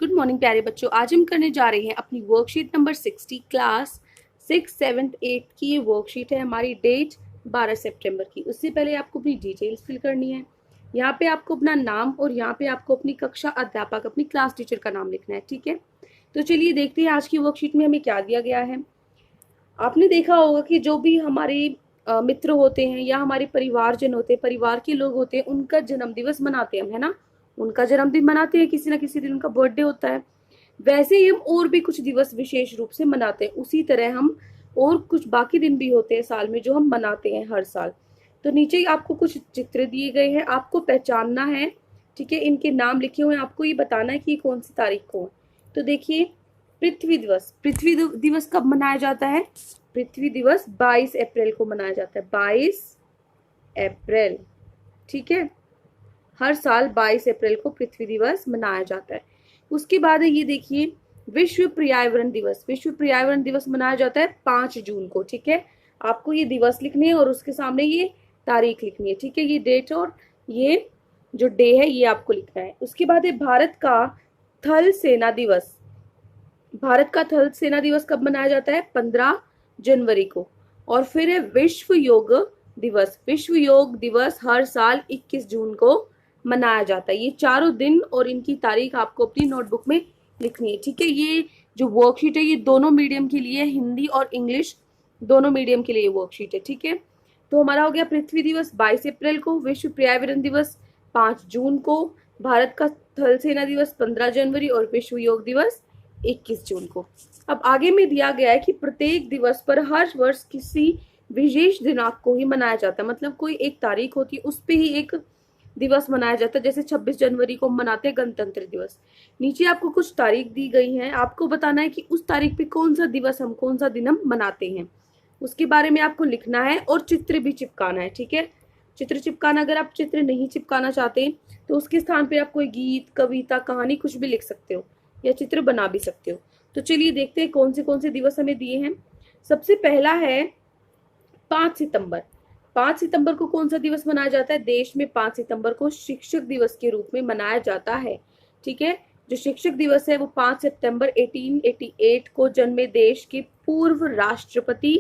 Good morning प्यारे बच्चों। आज हम करने जा रहे हैं अपनी वर्कशीट नंबर 60 क्लास 6, 7, 8 की। ये वर्कशीट है हमारी डेट 12 सितंबर की। उससे पहले आपको अपनी डिटेल्स फिल करनी है। यहाँ पे आपको अपना नाम और यहाँ पे आपको अपनी कक्षा अध्यापक, अपनी क्लास टीचर का नाम लिखना है। ठीक है, तो चलिए देखते हैं आज की वर्कशीट में हमें क्या दिया गया है। आपने देखा होगा कि जो भी हमारे मित्र होते हैं या हमारे परिवारजन होते हैं, परिवार के लोग होते हैं, उनका जन्म दिवस मनाते हैं हम, है ना। उनका जन्मदिन मनाते हैं, किसी ना किसी दिन उनका बर्थडे होता है। वैसे ही हम और भी कुछ दिवस विशेष रूप से मनाते हैं। उसी तरह हम और कुछ बाकी दिन भी होते हैं साल में जो हम मनाते हैं हर साल। तो नीचे आपको कुछ चित्र दिए गए हैं, आपको पहचानना है। ठीक है, इनके नाम लिखे हुए हैं, आपको ये बताना है कि कौन सी तारीख को है। तो देखिए, पृथ्वी दिवस। पृथ्वी दिवस कब मनाया जाता है? पृथ्वी दिवस 22 अप्रैल को मनाया जाता है। 22 अप्रैल, ठीक है। हर साल 22 अप्रैल को पृथ्वी दिवस मनाया जाता है। उसके बाद है ये देखिए, विश्व पर्यावरण दिवस। विश्व पर्यावरण दिवस मनाया जाता है 5 जून को। ठीक है, आपको ये दिवस लिखने हैं और उसके सामने ये तारीख लिखनी है। ठीक है, ये डेट और ये जो डे है ये आपको लिखना है। उसके बाद है भारत का थल सेना दिवस। भारत का थल सेना दिवस कब मनाया जाता है? 15 जनवरी को। और फिर है विश्व योग दिवस। विश्व योग दिवस हर साल 21 जून को मनाया जाता है। ये चारों दिन और इनकी तारीख आपको अपनी नोटबुक में लिखनी है। ठीक है, ये जो वर्कशीट है ये दोनों मीडियम के लिए, हिंदी और इंग्लिश दोनों मीडियम के लिए वर्कशीट है। ठीक है, तो हमारा हो गया पृथ्वी दिवस 22 अप्रैल को, विश्व पर्यावरण दिवस 5 जून को, भारत का थल सेना दिवस 15 जनवरी और विश्व योग दिवस 21 जून को। अब आगे में दिया गया है कि प्रत्येक दिवस पर हर वर्ष किसी विशेष दिनांक को ही मनाया जाता है। मतलब कोई एक तारीख होती है, उस पे ही एक दिवस मनाया जाता है। जैसे 26 जनवरी को मनाते हैं गणतंत्र दिवस। नीचे आपको कुछ तारीख दी गई है, आपको बताना है कि उस तारीख पे कौन सा दिवस हम, कौन सा दिन हम मनाते हैं, उसके बारे में आपको लिखना है और चित्र भी चिपकाना है। ठीक है, चित्र चिपकाना, अगर आप चित्र नहीं चिपकाना चाहते तो उसके स्थान पे आप कोई गीत, कविता, कहानी कुछ भी लिख सकते हो या चित्र बना भी सकते हो। तो चलिए देखते हैं कौन से दिवस हमें दिए हैं। सबसे पहला है 5 सितंबर। 5 सितंबर को कौन सा दिवस मनाया जाता है? देश में 5 सितंबर को शिक्षक दिवस के रूप में मनाया जाता है। ठीक है, जो शिक्षक दिवस है वो 5 सितंबर 1888 को जन्मे देश के पूर्व राष्ट्रपति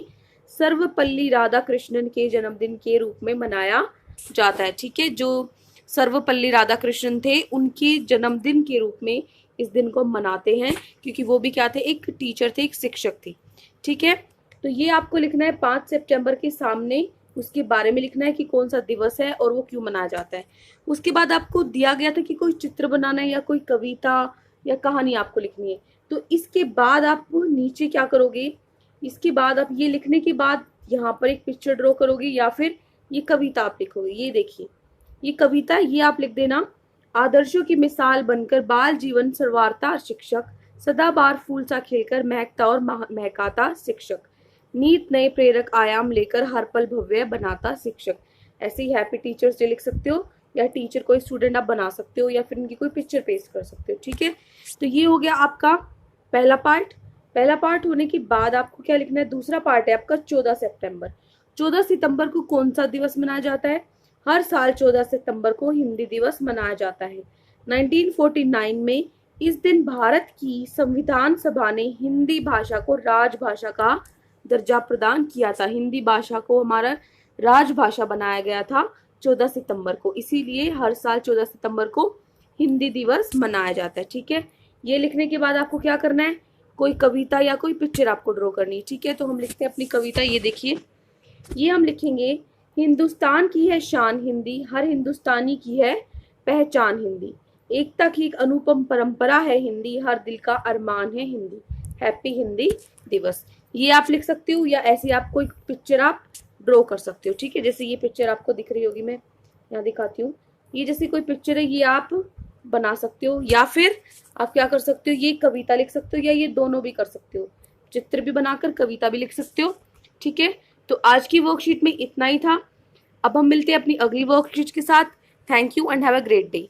सर्वपल्ली राधाकृष्णन के जन्मदिन के रूप में मनाया जाता है। ठीक है, जो सर्वपल्ली राधाकृष्णन थे उनके जन्मदिन के रूप में इस दिन को मनाते हैं, क्योंकि वो भी क्या थे? एक टीचर थे, एक शिक्षक थे। ठीक है, तो ये आपको लिखना है 5 सितंबर के सामने, उसके बारे में लिखना है कि कौन सा दिवस है और वो क्यों मनाया जाता है। उसके बाद आपको दिया गया था कि कोई चित्र बनाना है या कोई कविता या कहानी आपको लिखनी है। तो इसके बाद आप नीचे क्या करोगे? इसके बाद आप ये लिखने के बाद यहाँ पर एक पिक्चर ड्रॉ करोगे या फिर ये कविता आप लिखोगे। ये देखिए, ये कविता, ये आप लिख देना। आदर्शों की मिसाल बनकर बाल जीवन सर्वारता शिक्षक, सदाबहार फूल सा खिलकर महकता और महकाता शिक्षक, नीत नए प्रेरक आयाम लेकर हर पल भव्य बनाता शिक्षक। ऐसे ही हैप्पी टीचर्स डे लिख सकते हो, या टीचर कोई स्टूडेंट आप बना सकते हो, या फिर इनकी कोई पिक्चर पेस्ट कर सकते हो। ठीक है, तो ये हो गया आपका पहला पार्ट। पहला पार्ट होने के बाद आपको क्या लिखना है? दूसरा पार्ट है आपका 14 सितंबर। 14 सितंबर को कौन सा दिवस मनाया जाता है? हर साल 14 सितंबर को हिंदी दिवस मनाया जाता है। 1949 में इस दिन भारत की संविधान सभा ने हिंदी भाषा को राजभाषा का दर्जा प्रदान किया था। हिंदी भाषा को हमारा राजभाषा बनाया गया था 14 सितंबर को, इसीलिए हर साल 14 सितंबर को हिंदी दिवस मनाया जाता है। ठीक है, ये लिखने के बाद आपको क्या करना है? कोई कविता या कोई पिक्चर आपको ड्रॉ करनी है। ठीक है, तो हम लिखते हैं अपनी कविता। ये देखिए, ये हम लिखेंगे, हिंदुस्तान की है शान हिंदी, हर हिंदुस्तानी की है पहचान हिंदी, एकता की एक अनुपम परंपरा है हिंदी, हर दिल का अरमान है हिंदी। हैप्पी हिंदी दिवस। ये आप लिख सकते हो, या ऐसे आप कोई पिक्चर आप ड्रॉ कर सकते हो। ठीक है, जैसे ये पिक्चर आपको दिख रही होगी, मैं यहाँ दिखाती हूँ। ये जैसे कोई पिक्चर है, ये आप बना सकते हो, या फिर आप क्या कर सकते हो? ये कविता लिख सकते हो, या ये दोनों भी कर सकते हो, चित्र भी बनाकर कविता भी लिख सकते हो। ठीक है, तो आज की वर्कशीट में इतना ही था। अब हम मिलते हैं अपनी अगली वर्कशीट के साथ। Thank you and have a great day.